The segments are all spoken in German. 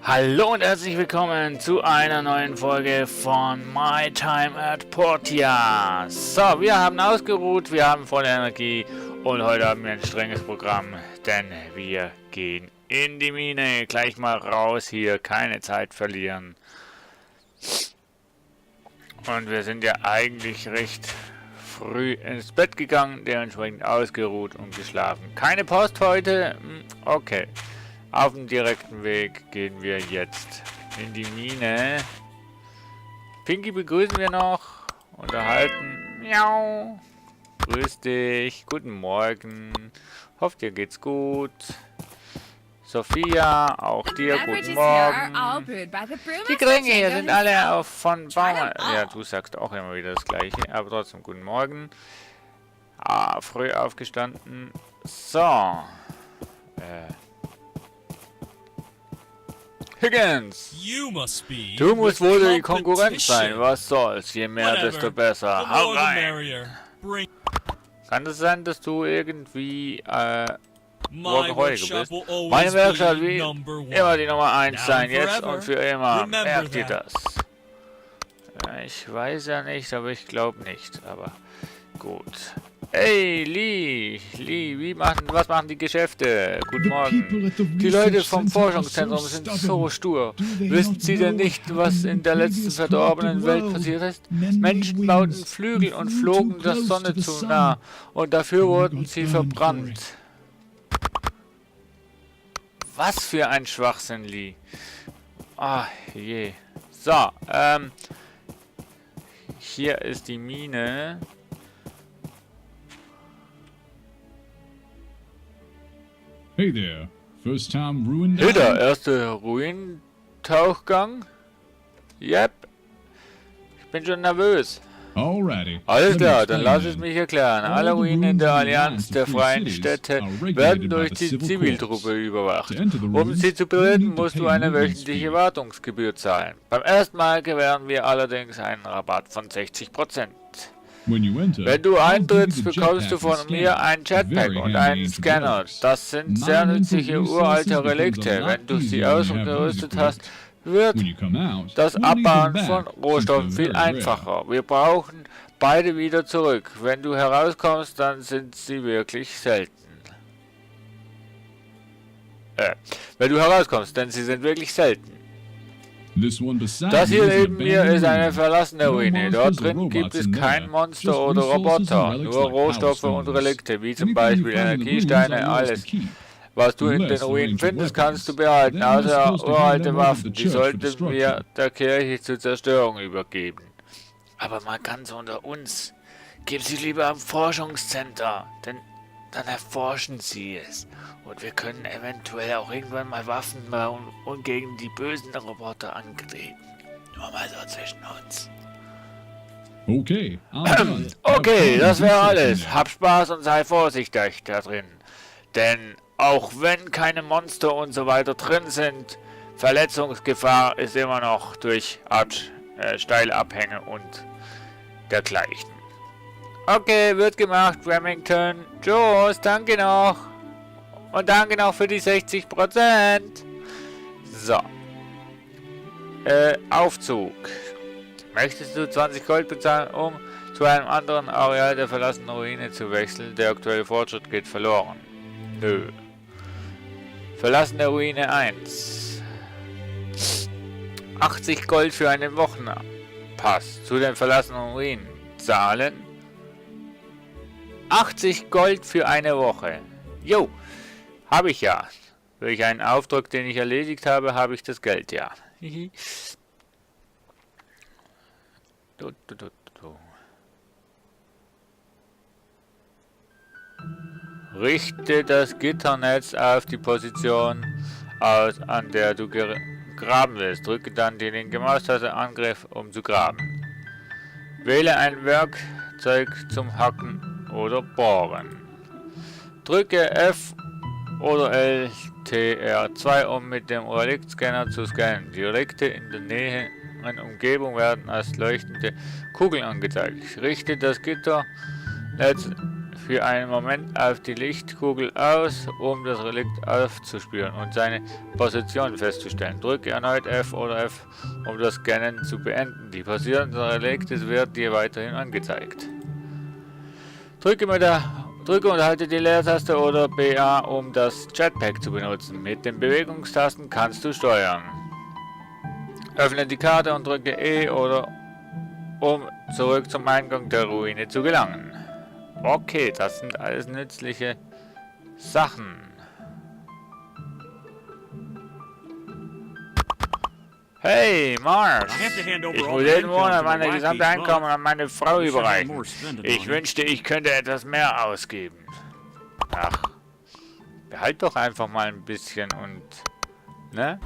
Hallo und herzlich willkommen zu einer neuen Folge von My Time at Portia. So, wir haben ausgeruht, wir haben volle Energie und heute haben wir ein strenges Programm, denn wir gehen in die Mine. Gleich mal raus hier, keine Zeit verlieren. Und wir sind ja eigentlich recht früh ins Bett gegangen, dementsprechend ausgeruht und geschlafen. Keine Post heute? Okay. Auf dem direkten Weg gehen wir jetzt in die Mine. Pinky begrüßen wir noch. Unterhalten. Miau. Grüß dich. Guten Morgen. Hofft dir geht's gut. Sophia, auch dir guten Morgen. Die Getränke hier sind alle von Baum. Ja, du sagst auch immer wieder das Gleiche, aber trotzdem guten Morgen. Früh aufgestanden. So. Higgins! Du musst wohl die Konkurrenz sein, was soll's, je mehr, desto besser. Hau rein! Kann es sein, dass du irgendwie, workaholic bist? Meine Werkstatt will immer die Nummer 1 sein, jetzt und für immer. Merkt ihr das? Ich weiß ja nicht, aber ich glaube nicht, aber gut. Hey, Lee, was machen die Geschäfte? Guten Morgen. Die Leute vom Forschungszentrum sind so stur. Wissen sie denn nicht, was in der letzten verdorbenen Welt passiert ist? Menschen bauten Flügel und flogen der Sonne zu nah und dafür wurden sie verbrannt. Was für ein Schwachsinn, Lee. Ah, je. So, hier ist die Mine. Hey there, first time ruin Hey da, erster Ruintauchgang? Yep. Ich bin schon nervös. Alrighty. Alles klar, dann lass es mich erklären. Alle Ruinen der Allianz der Freien Städte werden durch die Ziviltruppe überwacht. Um sie zu betreten, musst du eine wöchentliche Wartungsgebühr zahlen. Beim ersten Mal gewähren wir allerdings einen Rabatt von 60%. Wenn du eintrittst, bekommst du von mir ein Jetpack und einen Scanner. Das sind sehr nützliche uralte Relikte. Wenn du sie ausgerüstet hast, wird das Abbauen von Rohstoffen viel einfacher. Wir brauchen beide wieder zurück. Wenn du herauskommst, dann sind sie wirklich selten. Wenn du herauskommst, denn sie sind wirklich selten. Das hier neben mir ist eine verlassene Ruine. Dort drin gibt es kein Monster oder Roboter, nur Rohstoffe und Relikte, wie zum Beispiel Energiesteine, alles. Was du in den Ruinen findest, kannst du behalten, außer uralte Waffen. Die sollten wir der Kirche zur Zerstörung übergeben. Aber mal ganz unter uns, gib sie lieber am Forschungscenter, denn dann erforschen sie es. Und wir können eventuell auch irgendwann mal Waffen bauen und gegen die bösen Roboter antreten. Nur mal so zwischen uns. Okay. Okay, das wäre alles. Hab Spaß und sei vorsichtig da drin. Denn auch wenn keine Monster und so weiter drin sind, Verletzungsgefahr ist immer noch durch Steilabhänge und dergleichen. Okay, wird gemacht, Remington. Tschüss, danke noch. Und danke noch für die 60%. So. Aufzug. Möchtest du 20 Gold bezahlen, um zu einem anderen Areal der verlassenen Ruine zu wechseln? Der aktuelle Fortschritt geht verloren. Nö. Verlassene Ruine 1. 80 Gold für einen Wochenpass zu den verlassenen Ruinen. Zahlen. 80 Gold für eine Woche. Jo, habe ich ja. Durch einen Auftrag, den ich erledigt habe, habe ich das Geld, ja. Richte das Gitternetz auf die Position aus, an der du graben willst. Drücke dann die linke Maustaste Angriff, um zu graben. Wähle ein Werkzeug zum Hacken oder Bohren. Drücke F oder LTR2, um mit dem Reliktscanner zu scannen. Die Relikte in der Nähe einer Umgebung werden als leuchtende Kugeln angezeigt. Richte das Gitternetz für einen Moment auf die Lichtkugel aus, um das Relikt aufzuspüren und seine Position festzustellen. Drücke erneut F oder F, um das Scannen zu beenden. Die Position des Reliktes wird dir weiterhin angezeigt. Drücke und halte die Leertaste oder BA, um das Jetpack zu benutzen. Mit den Bewegungstasten kannst du steuern. Öffne die Karte und drücke E oder um zurück zum Eingang der Ruine zu gelangen. Okay, das sind alles nützliche Sachen. Hey, Mark! Ich muss jeden Monat meine gesamte Einkommen an meine Frau überreichen. Ich wünschte, ich könnte etwas mehr ausgeben. Ach, behalt doch einfach mal ein bisschen und... ne?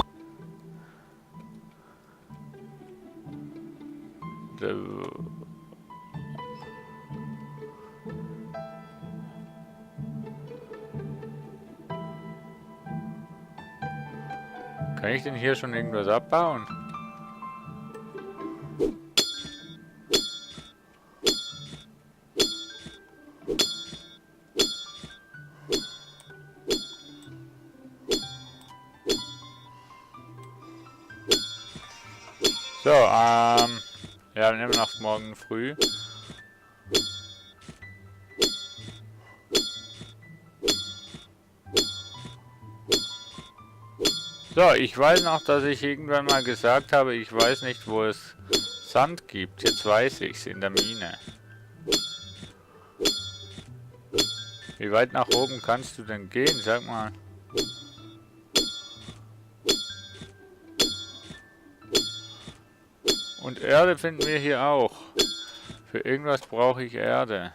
Kann ich denn hier schon irgendwas abbauen? So, ja, wir nehmen noch morgen früh. So, ich weiß noch, dass ich irgendwann mal gesagt habe, ich weiß nicht, wo es Sand gibt. Jetzt weiß ich's, in der Mine. Wie weit nach oben kannst du denn gehen? Sag mal. Und Erde finden wir hier auch. Für irgendwas brauche ich Erde.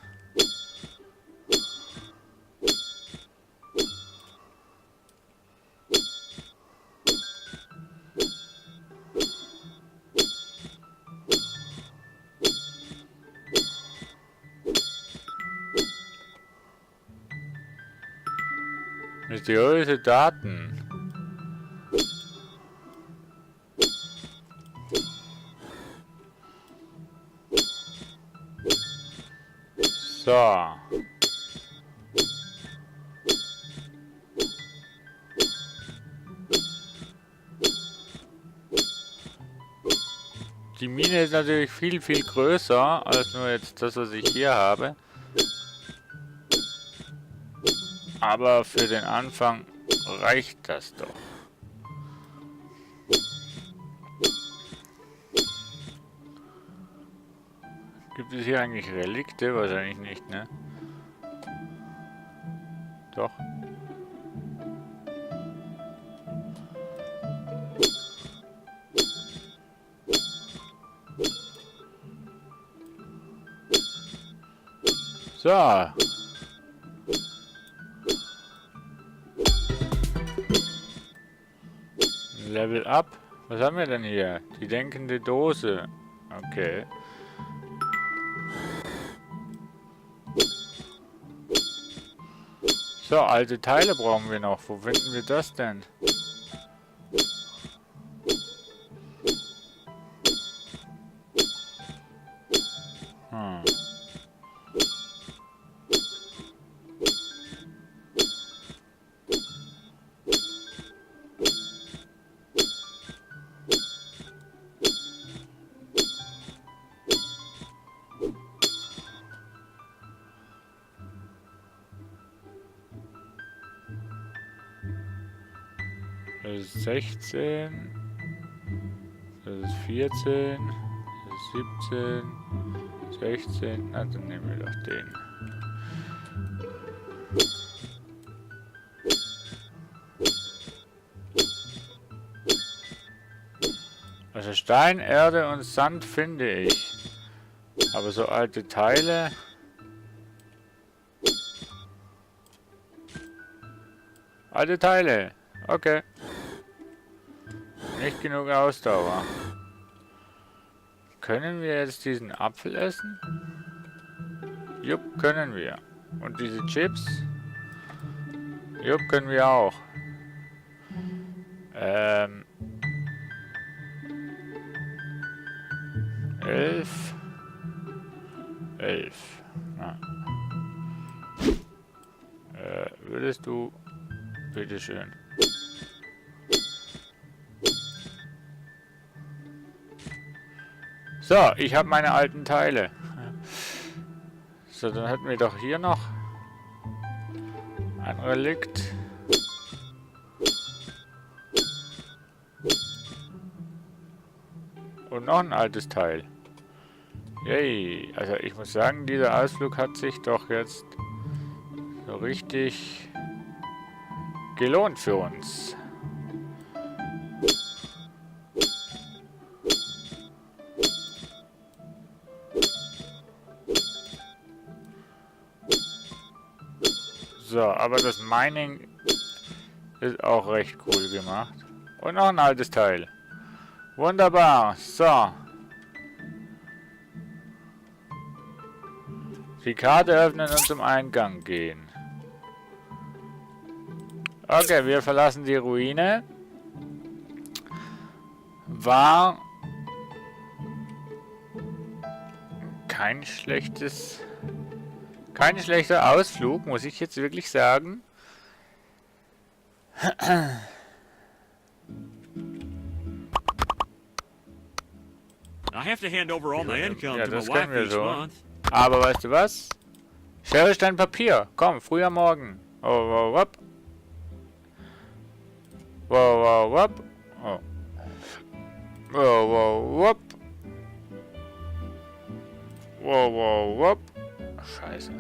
Mysteriöse Daten. So. Die Mine ist natürlich viel, viel größer als nur jetzt das, was ich hier habe. Aber für den Anfang reicht das doch. Gibt es hier eigentlich Relikte? Wahrscheinlich nicht, ne? Doch. So. Level up. Was haben wir denn hier? Die denkende Dose. Okay. So, alte Teile brauchen wir noch. Wo finden wir das denn? Hm. Das ist 16, das ist 14, das ist 17, 16, na dann nehmen wir doch den. Also Stein, Erde und Sand finde ich, aber so alte Teile... Alte Teile, okay. Nicht genug Ausdauer. Können wir jetzt diesen Apfel essen? Jupp, können wir. Und diese Chips? Jupp, können wir auch. 11. Ja. würdest du... Bitteschön. So, ich habe meine alten Teile. So, dann hätten wir doch hier noch ein Relikt. Und noch ein altes Teil. Yay. Also ich muss sagen, dieser Ausflug hat sich doch jetzt so richtig gelohnt für uns. So, aber das Mining ist auch recht cool gemacht. Und noch ein altes Teil. Wunderbar. So. Die Karte öffnen und zum Eingang gehen. Okay, wir verlassen die Ruine. War kein schlechter Ausflug, muss ich jetzt wirklich sagen. I have to hand over all my income to my das wife können wir each so. month. Aber weißt du was? Schere, Stein, Papier. Komm, früher morgen. Oh, wow, wop. Wow, wow, wop. Oh. Wow, wow, wop. Wow, wow, wop. Scheiße.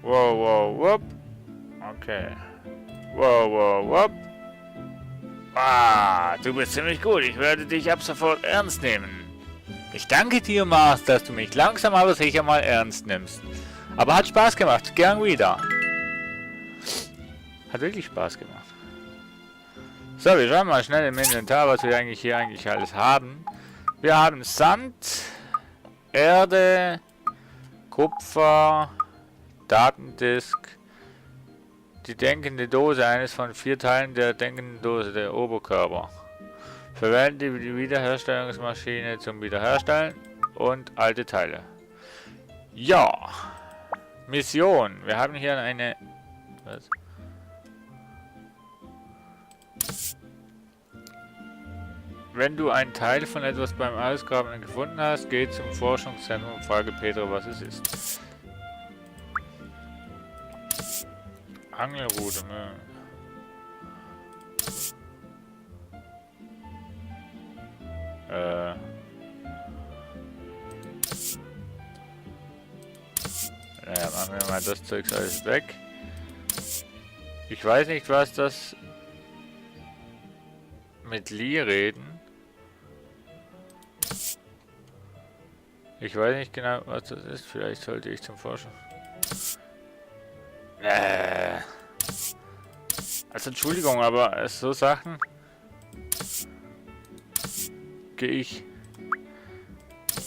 Wow, wow, wop. Okay. Wow, wow, wop. Ah, du bist ziemlich gut. Ich werde dich ab sofort ernst nehmen. Ich danke dir, Mars, dass du mich langsam aber sicher mal ernst nimmst. Aber hat Spaß gemacht. Gern wieder. Hat wirklich Spaß gemacht. So, wir schauen mal schnell im Inventar, was wir hier eigentlich alles haben. Wir haben Sand, Erde, Kupfer, Datendisk, die denkende Dose, eines von 4 Teilen der denkenden Dose, der Oberkörper. Verwende die Wiederherstellungsmaschine zum Wiederherstellen und alte Teile. Ja. Mission. Wir haben hier eine... Was? Wenn du einen Teil von etwas beim Ausgraben gefunden hast, geh zum Forschungszentrum und frage Petra, was es ist. Angelrute, ne? Naja, machen wir mal das Zeug alles weg. Ich weiß nicht, was das mit Lee reden. Ich weiß nicht genau, was das ist. Vielleicht sollte ich zum Forschen. Also Entschuldigung, aber so Sachen gehe ich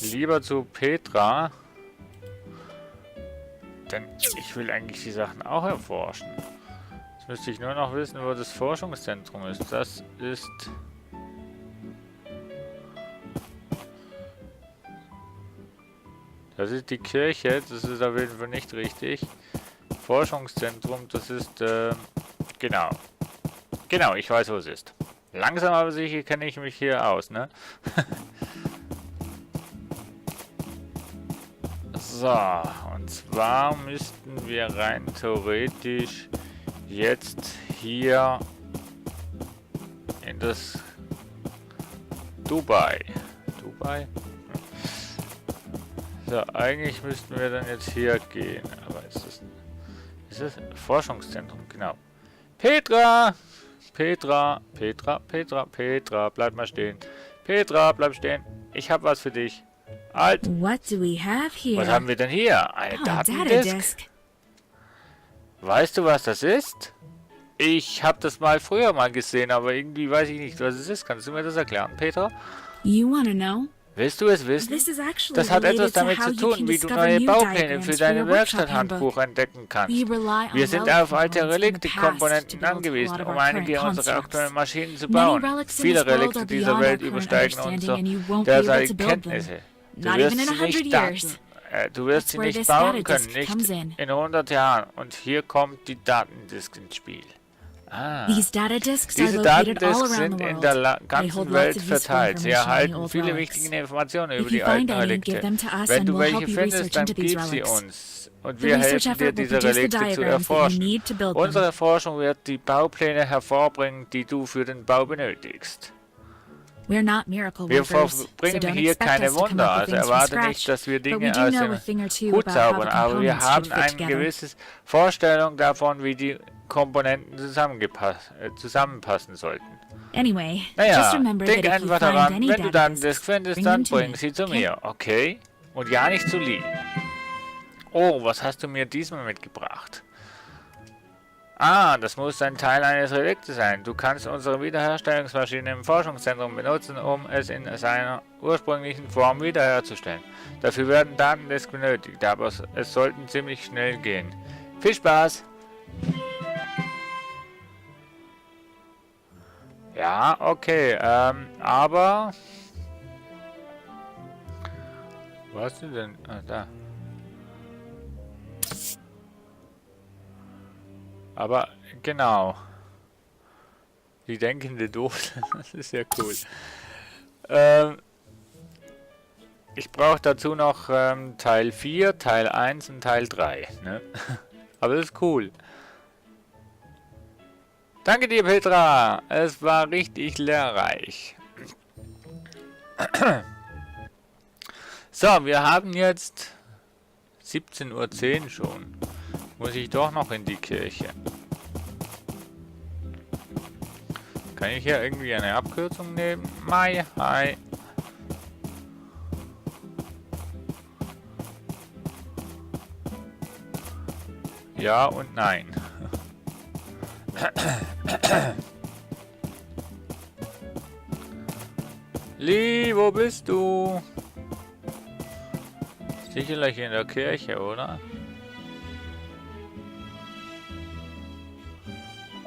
lieber zu Petra, denn ich will eigentlich die Sachen auch erforschen. Jetzt müsste ich nur noch wissen, wo das Forschungszentrum ist. Das ist... Das ist die Kirche, das ist auf jeden Fall nicht richtig. Forschungszentrum, das ist, genau. Genau, ich weiß, wo es ist. Langsam aber sicher kenne ich mich hier aus, ne? So, und zwar müssten wir rein theoretisch jetzt hier in das Dubai. Dubai? So, eigentlich müssten wir dann jetzt hier gehen. Aber ist das Forschungszentrum? Genau. Petra! Petra, bleib mal stehen. Petra, bleib stehen. Ich habe was für dich. Alt. What do we have here? Was haben wir denn hier? Eine Datendisk? Datadisk. Weißt du, was das ist? Ich habe das früher mal gesehen, aber irgendwie weiß ich nicht, was es ist. Kannst du mir das erklären, Petra? You want to know? Willst du es wissen? This is actually Das hat etwas related to damit how zu you tun, can wie du discover neue new Baupläne diagrams für for deine your workshop Werkstatthandbuch handbook. entdecken kannst. We rely on Wir sind relic auf alte components from the Relikte-Komponenten past to build a angewiesen, lot of um our einige current unserer constructs. aktuellen Maschinen zu Many bauen. relics in Viele this world Relikte are dieser beyond our Welt current übersteigen understanding, unsere and you won't be able to derzeitigen build them. Kenntnisse. Du Not wirst even in sie 100 nicht years. Du wirst That's sie where nicht this bauen data können, disk comes nicht in. in 100 Jahren. Und hier kommt die Datendisk ins Spiel. Ah. These data disks are Diese located all Datendisks around sind the in world. der They ganzen hold Welt lots of useful verteilt. Sie information on the erhalten old viele relics. wichtige Informationen If über you die find alten any, give Relikte. them to us Wenn and du we'll welche help you findest, research dann into these gib sie relics. uns. Und The wir research helfen dir, effort will diese produce the Relikte zu diagrams that you erforschen. need to build them. Unsere Forschung wird die Baupläne hervorbringen, die du für den Bau benötigst. We're not miracle Wir workers, so bringen don't hier expect keine us to come Wunder, up with also things from erwarte nicht, scratch. dass wir But we Dinge do aus know dem a thing or two Hut about how the zaubern, aber wir components should haben fit eine together. gewisse Vorstellung davon, wie die Komponenten zusammenpassen sollten. Anyway, just Naja, remember that denk if you einfach find daran, any wenn du data Datendisk disks, findest, bring dann them to me, bring sie zu okay? mir, okay? Und ja nicht zu Lee. Oh, was hast du mir diesmal mitgebracht? Ah, das muss ein Teil eines Reliktes sein. Du kannst unsere Wiederherstellungsmaschine im Forschungszentrum benutzen, um es in seiner ursprünglichen Form wiederherzustellen. Dafür werden Datendisks benötigt, aber es sollten ziemlich schnell gehen. Viel Spaß! Ja, okay, aber... Wo hast du denn? Ah, da. Aber, genau. Die denkende Dose, das ist ja cool. Ich brauche dazu noch Teil 4, Teil 1 und Teil 3. Ne? Aber das ist cool. Danke dir, Petra. Es war richtig lehrreich. So, wir haben jetzt 17:10 Uhr schon. Muss ich doch noch in die Kirche. Kann ich hier irgendwie eine Abkürzung nehmen? Mai, hi. Ja und nein. Lee, wo bist du? Sicherlich in der Kirche, oder?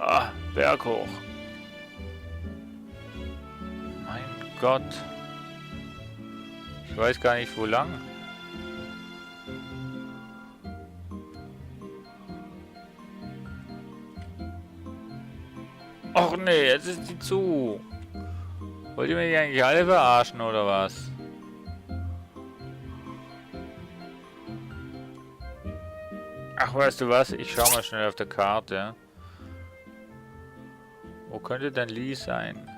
Ah, Berg hoch. Mein Gott. Ich weiß gar nicht, wo lang. Och nee, jetzt ist die zu. Wollt ihr mich eigentlich alle verarschen, oder was? Ach, weißt du was? Ich schau mal schnell auf der Karte. Wo könnte denn Lee sein?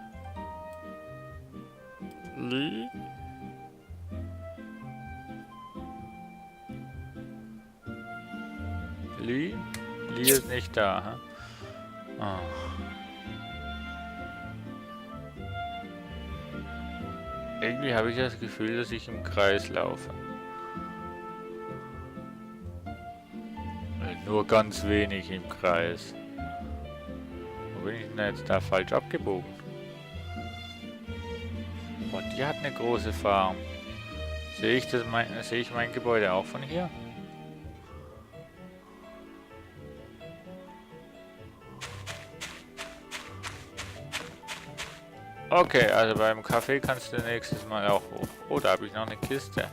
Lee? Lee? Lee ist nicht da, hm? Oh. Irgendwie habe ich das Gefühl, dass ich im Kreis laufe. Nur ganz wenig im Kreis. Wo bin ich denn jetzt da falsch abgebogen? Boah, die hat eine große Farm. Sehe ich mein Gebäude auch von hier? Okay, also beim Kaffee kannst du nächstes Mal auch hoch. Oh, da habe ich noch eine Kiste.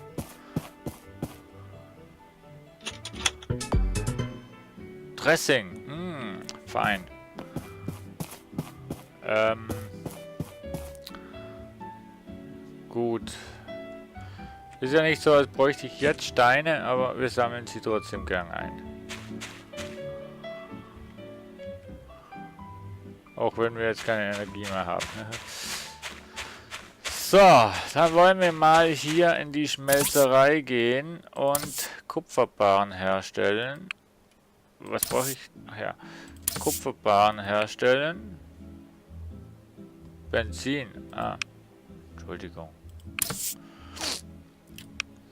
Dressing. Fein. Gut. Ist ja nicht so, als bräuchte ich jetzt Steine, aber wir sammeln sie trotzdem gern ein. Auch wenn wir jetzt keine Energie mehr haben. So, dann wollen wir mal hier in die Schmelzerei gehen und Kupferbarren herstellen. Was brauche ich? Ach ja, Kupferbarren herstellen. Benzin. Ah, Entschuldigung.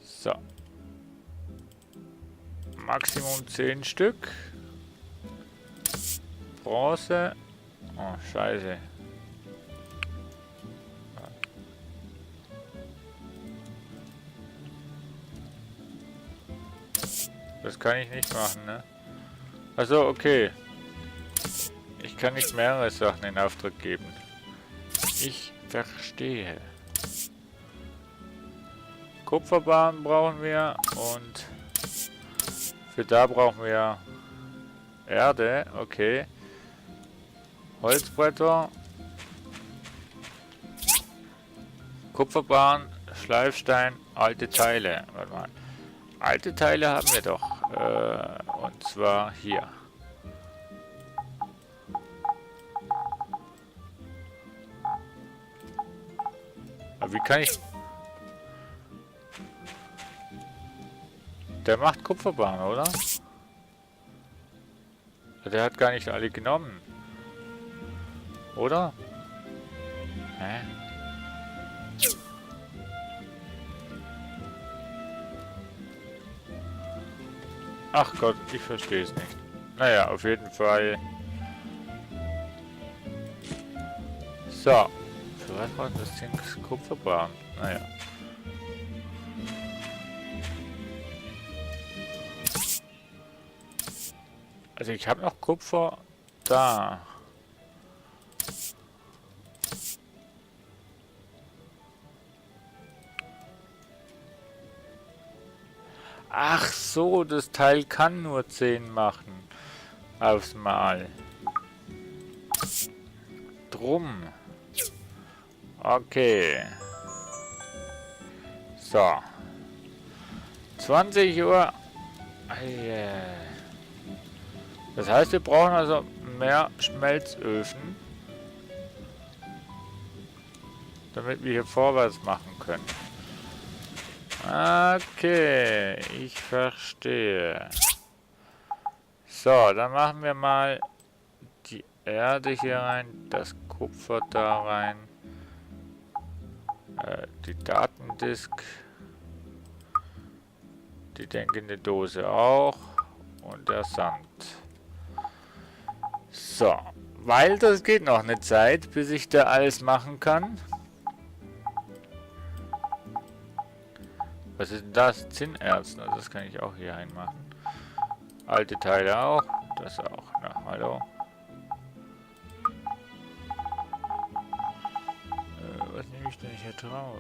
So. Maximum 10 Stück. Bronze. Oh, scheiße. Das kann ich nicht machen, ne? Also, okay. Ich kann nicht mehrere Sachen in Auftrag geben. Ich verstehe. Kupferbahn brauchen wir und für da brauchen wir Erde, okay. Holzbretter. Kupferbahn, Schleifstein, alte Teile. Warte mal. Alte Teile haben wir doch. Und zwar hier. Aber wie kann ich... Der macht Kupferbahn, oder? Der hat gar nicht alle genommen. Oder? Hä? Ach Gott, ich verstehe es nicht. Naja, auf jeden Fall. So. Für was war das Ding? Kupferbahn? Naja. Also ich habe noch Kupfer da. Ach so, das Teil kann nur 10 machen. Aufs Mal. Drum. Okay. So. 20 Uhr. Das heißt, wir brauchen also mehr Schmelzöfen, damit wir hier vorwärts machen können. Okay, ich verstehe. So, dann machen wir mal die Erde hier rein, das Kupfer da rein, die Datendisk, die denkende Dose auch und der Sand. So, weil das geht noch eine Zeit, bis ich da alles machen kann. Was ist denn das? Zinnerz, das kann ich auch hier reinmachen. Alte Teile auch, das auch. Na, hallo. Was nehme ich denn hier raus?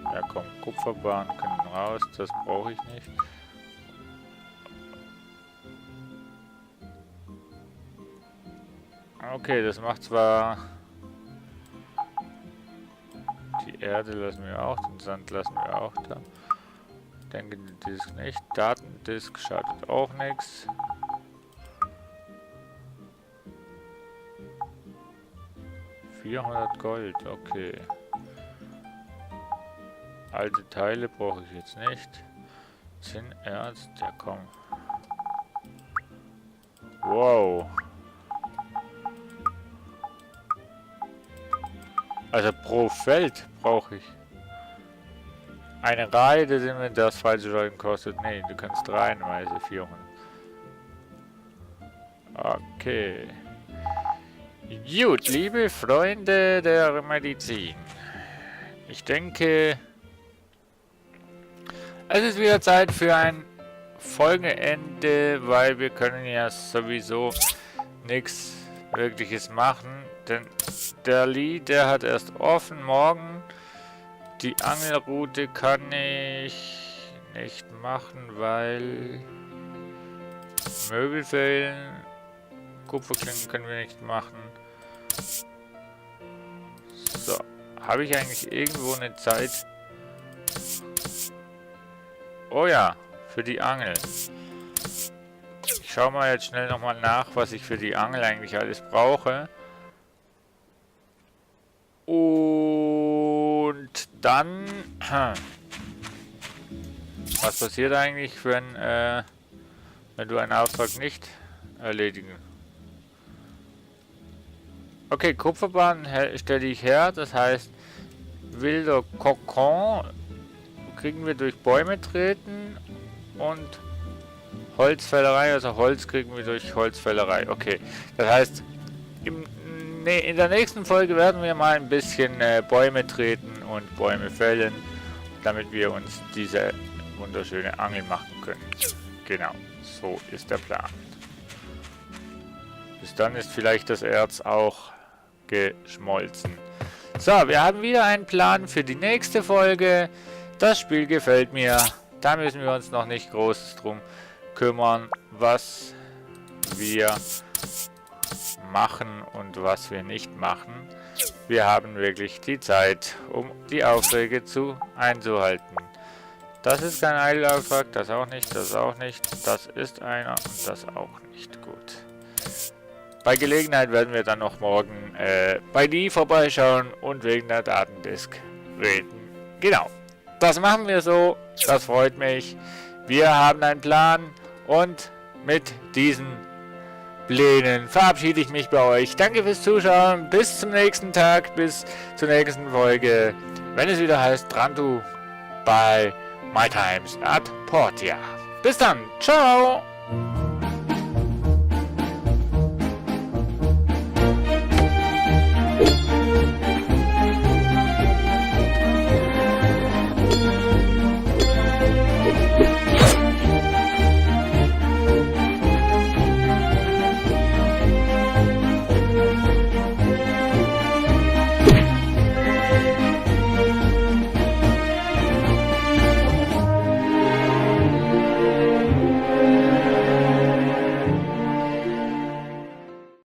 Ja komm, Kupferbahn können raus, das brauche ich nicht. Okay, das macht zwar... Die Erde lassen wir auch, den Sand lassen wir auch da. Denke den Disk nicht. Datendisk schadet auch nichts. $400 Gold, okay. Alte Teile brauche ich jetzt nicht. Zinnerz, der kommt. Wow. Also pro Feld brauche ich eine Reihe des Inventars freizuschalten kostet. Nee, du kannst reihenweise 400. Okay. Gut, liebe Freunde der Medizin. Ich denke, es ist wieder Zeit für ein Folgeende, weil wir können ja sowieso nichts Wirkliches machen. Denn der Lee, der hat erst offen morgen. Die Angelroute kann ich nicht machen, weil Möbel fehlen. Kupferklingen können wir nicht machen. So, habe ich eigentlich irgendwo eine Zeit? Oh ja, für die Angel. Ich schaue mal jetzt schnell nochmal nach, was ich für die Angel eigentlich alles brauche. Und dann... Was passiert eigentlich, wenn du einen Auftrag nicht erledigen? Okay, Kupferbahn stelle ich her, das heißt, wilder Kokon kriegen wir durch Bäume treten und Holzfällerei, also Holz kriegen wir durch Holzfällerei. Okay, das heißt, in der nächsten Folge werden wir mal ein bisschen Bäume treten und Bäume fällen, damit wir uns diese wunderschöne Angel machen können. Genau, so ist der Plan. Bis dann ist vielleicht das Erz auch geschmolzen. So, wir haben wieder einen Plan für die nächste Folge. Das Spiel gefällt mir. Da müssen wir uns noch nicht groß drum kümmern, was wir machen und was wir nicht machen. Wir haben wirklich die Zeit, um die Aufträge einzuhalten. Das ist kein Eidelauftrag, das auch nicht, das auch nicht. Das ist einer und das auch nicht. Gut. Bei Gelegenheit werden wir dann noch morgen bei die vorbeischauen und wegen der Datendisk reden. Genau. Das machen wir so. Das freut mich. Wir haben einen Plan und mit diesen Plänen verabschiede ich mich bei euch. Danke fürs Zuschauen. Bis zum nächsten Tag. Bis zur nächsten Folge. Wenn es wieder heißt Trantu bei My Times at Portia. Bis dann. Ciao.